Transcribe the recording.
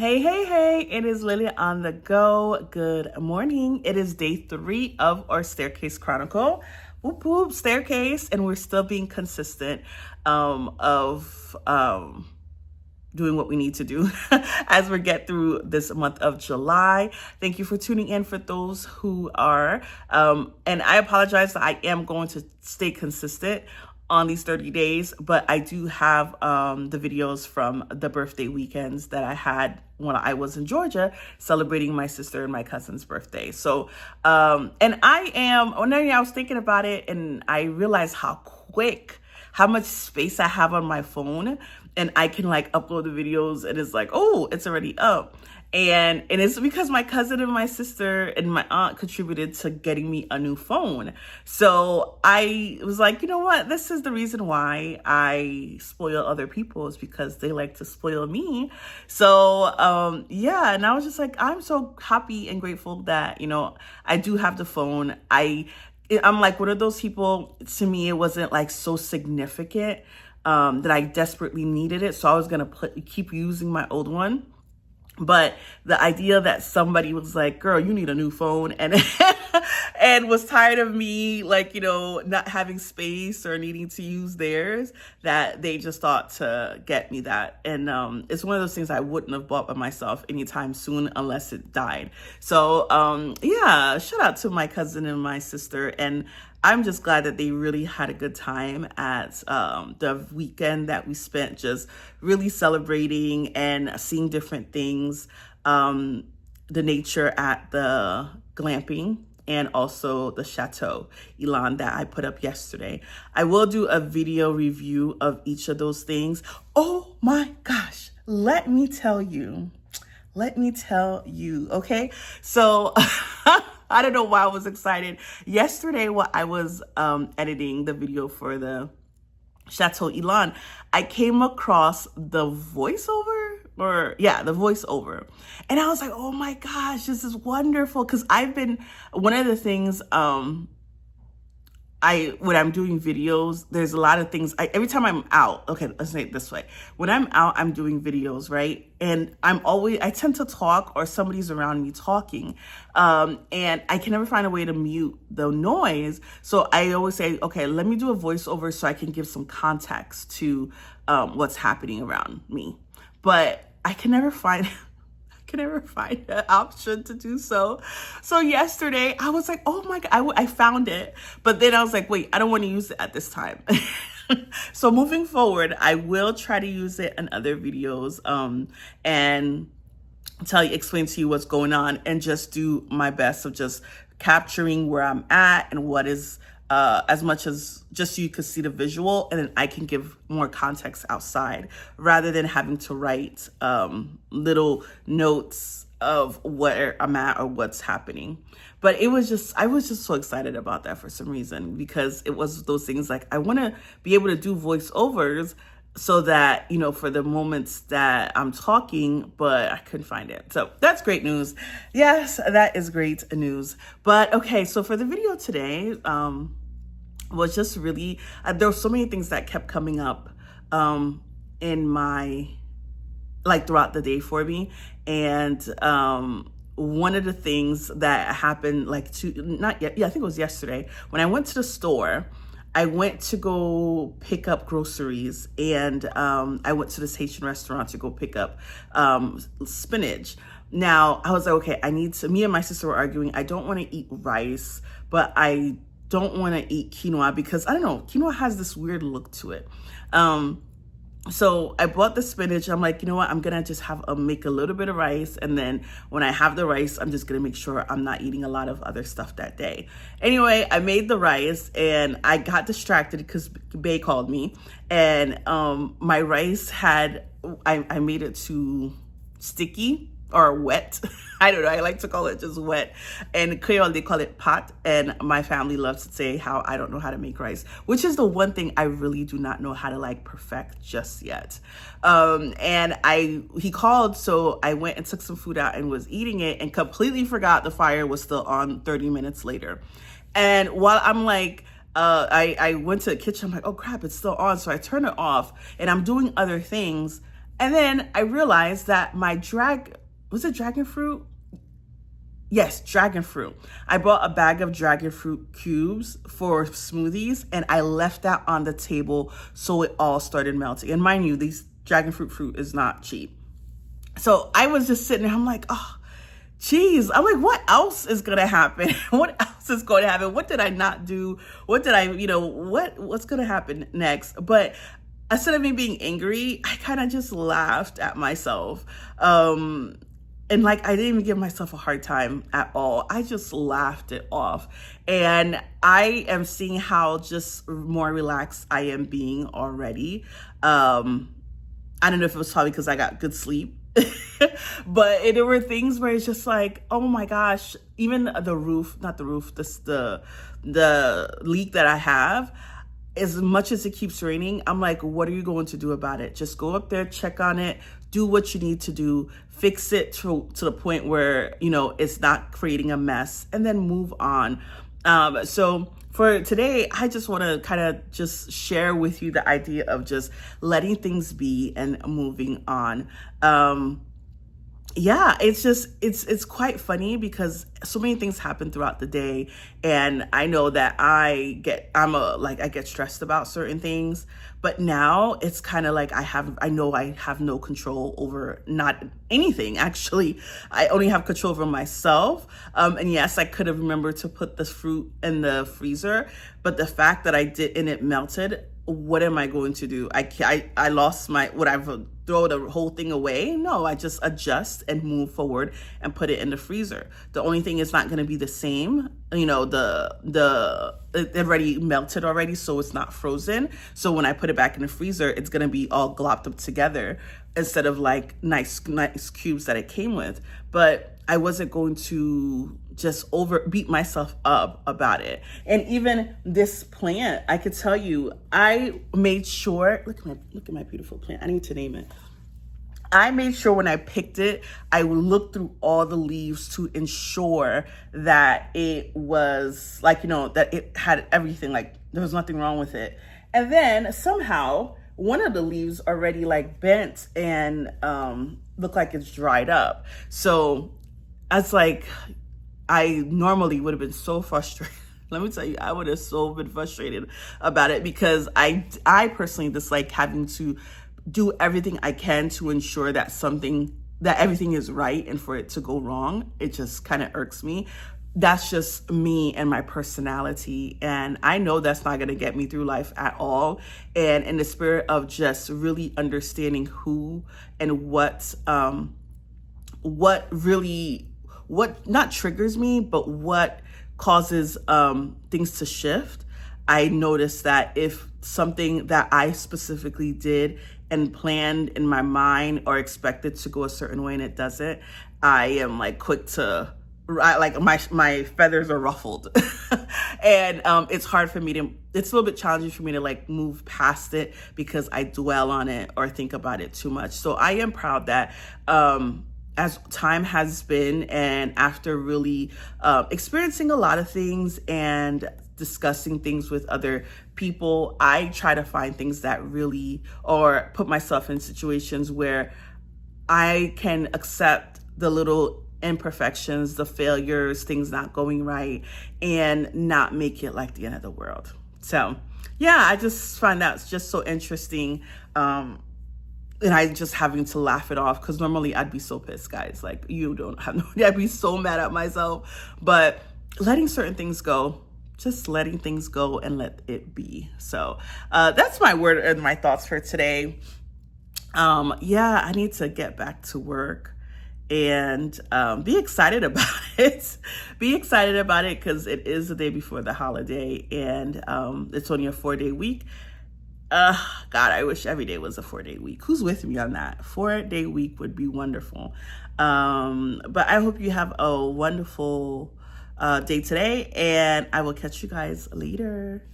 Hey, hey, hey, it is Lily on the go. Good morning. It is day 3 of our Staircase Chronicle. Whoop, whoop, staircase. And we're still being consistent of doing what we need to do as we get through this month of July. Thank you for tuning in for those who are. And I apologize that I am going to stay consistent on these 30 days, but I do have the videos from the birthday weekends that I had when I was in Georgia celebrating my sister and my cousin's birthday. So, and when I was thinking about it and I realized how much space I have on my phone, and I can like upload the videos and it's like, oh, it's already up. And it's because my cousin and my sister and my aunt contributed to getting me a new phone. So I was like, you know what? This is the reason why I spoil other people, is because they like to spoil me. So, yeah. And I was just like, I'm so happy and grateful that, I do have the phone. I'm like one of those people. To me, it wasn't like so significant that I desperately needed it. So I was going to keep using my old one. But the idea that somebody was like, girl, you need a new phone, and and was tired of me, like, not having space or needing to use theirs, that they just thought to get me that. And it's one of those things I wouldn't have bought by myself anytime soon unless it died. So yeah, shout out to my cousin and my sister. And I'm just glad that they really had a good time at the weekend that we spent just really celebrating and seeing different things, the nature at the glamping and also the Chateau Elan that I put up yesterday. I will do a video review of each of those things. Oh my gosh, let me tell you, okay? So I don't know why I was excited. Yesterday, while I was editing the video for the Chateau Elan, I came across the voiceover. And I was like, oh my gosh, this is wonderful. Because one of the things, when I'm doing videos, there's a lot of things. Every time I'm out, okay, let's say it this way. When I'm out, I'm doing videos, right? And I tend to talk, or somebody's around me talking. And I can never find a way to mute the noise. So I always say, okay, let me do a voiceover so I can give some context to what's happening around me. But I can never find an option to do so. So yesterday I was like, oh my God, I found it. But then I was like, wait, I don't want to use it at this time. So moving forward, I will try to use it in other videos and explain to you what's going on, and just do my best of just capturing where I'm at and what is as much as just so you could see the visual, and then I can give more context outside rather than having to write little notes of where I'm at or what's happening. But I was just so excited about that for some reason, because it was those things like, I want to be able to do voiceovers so that, for the moments that I'm talking, but I couldn't find it. So that's great news. Yes, that is great news. But okay, so for the video today, was just really, there were so many things that kept coming up in my, throughout the day for me. And one of the things that happened, I think it was yesterday, when I went to the store, I went to go pick up groceries, and I went to this Haitian restaurant to go pick up spinach. Now, I was like, okay, me and my sister were arguing. I don't want to eat rice, but I don't want to eat quinoa because, I don't know, quinoa has this weird look to it. So I bought the spinach. I'm like, you know what? I'm going to just make a little bit of rice. And then when I have the rice, I'm just going to make sure I'm not eating a lot of other stuff that day. Anyway, I made the rice and I got distracted because Bae called me, and my rice I made it too sticky or wet. I don't know. I like to call it just wet. And in Creole, they call it pot. And my family loves to say how I don't know how to make rice, which is the one thing I really do not know how to perfect just yet. And he called, so I went and took some food out and was eating it, and completely forgot the fire was still on 30 minutes later. And while I'm I went to the kitchen, I'm like, oh crap, it's still on. So I turn it off and I'm doing other things. And then I realized that my was it dragon fruit? Yes, dragon fruit. I bought a bag of dragon fruit cubes for smoothies, and I left that on the table so it all started melting. And mind you, these dragon fruit is not cheap. So I was just sitting there, I'm like, oh, geez. I'm like, what else is going to happen? What else is going to happen? What did I not do? What did I, what's going to happen next? But instead of me being angry, I kind of just laughed at myself. And like, I didn't even give myself a hard time at all. I just laughed it off. And I am seeing how just more relaxed I am being already. I don't know if it was probably because I got good sleep. But there were things where it's just like, oh my gosh, even the leak that I have, as much as it keeps raining, I'm like, what are you going to do about it? Just go up there, check on it, do what you need to do, fix it to the point where, it's not creating a mess, and then move on. So for today, I just want to kind of just share with you the idea of just letting things be and moving on. Yeah, it's quite funny because so many things happen throughout the day, and I know that I get stressed about certain things, but now it's kind of like I know I have no control over not anything. Actually, I only have control over myself. And yes, I could have remembered to put the fruit in the freezer, but the fact that I did and it melted, what am I going to do? I lost would I throw the whole thing away? No, I just adjust and move forward and put it in the freezer. The only thing is not going to be the same. It already melted already, so it's not frozen. So when I put it back in the freezer, it's going to be all glopped up together instead of like nice cubes that it came with. But I wasn't going to just beat myself up about it. And even this plant, I could tell you, I made sure, look at my beautiful plant. I need to name it. I made sure when I picked it, I would look through all the leaves to ensure that it was that it had everything, like there was nothing wrong with it. And then somehow one of the leaves already bent and looked like it's dried up. So I was like, I normally would have been so frustrated. Let me tell you, I would have so been frustrated about it because I personally dislike having to do everything I can to ensure that everything is right, and for it to go wrong, it just kind of irks me. That's just me and my personality. And I know that's not going to get me through life at all. And in the spirit of just really understanding who and what not triggers me, but what causes things to shift, I noticed that if something that I specifically did and planned in my mind or expected to go a certain way and it doesn't, I am quick to, my feathers are ruffled. And it's hard for me it's a little bit challenging for me to move past it because I dwell on it or think about it too much. So I am proud that as time has been, and after really experiencing a lot of things and discussing things with other people, I try to find things that really, or put myself in situations where I can accept the little imperfections, the failures, things not going right, and not make it like the end of the world. So yeah, I just find that just so interesting. And I just having to laugh it off because normally I'd be so pissed, guys. You don't have no idea. I'd be so mad at myself. But letting certain things go, just letting things go and let it be. So that's my word and my thoughts for today. Yeah, I need to get back to work and be excited about it. Be excited about it because it is the day before the holiday, and it's only a 4-day week. God, I wish every day was a 4-day week. Who's with me on that? 4-day week would be wonderful. But I hope you have a wonderful day today, and I will catch you guys later.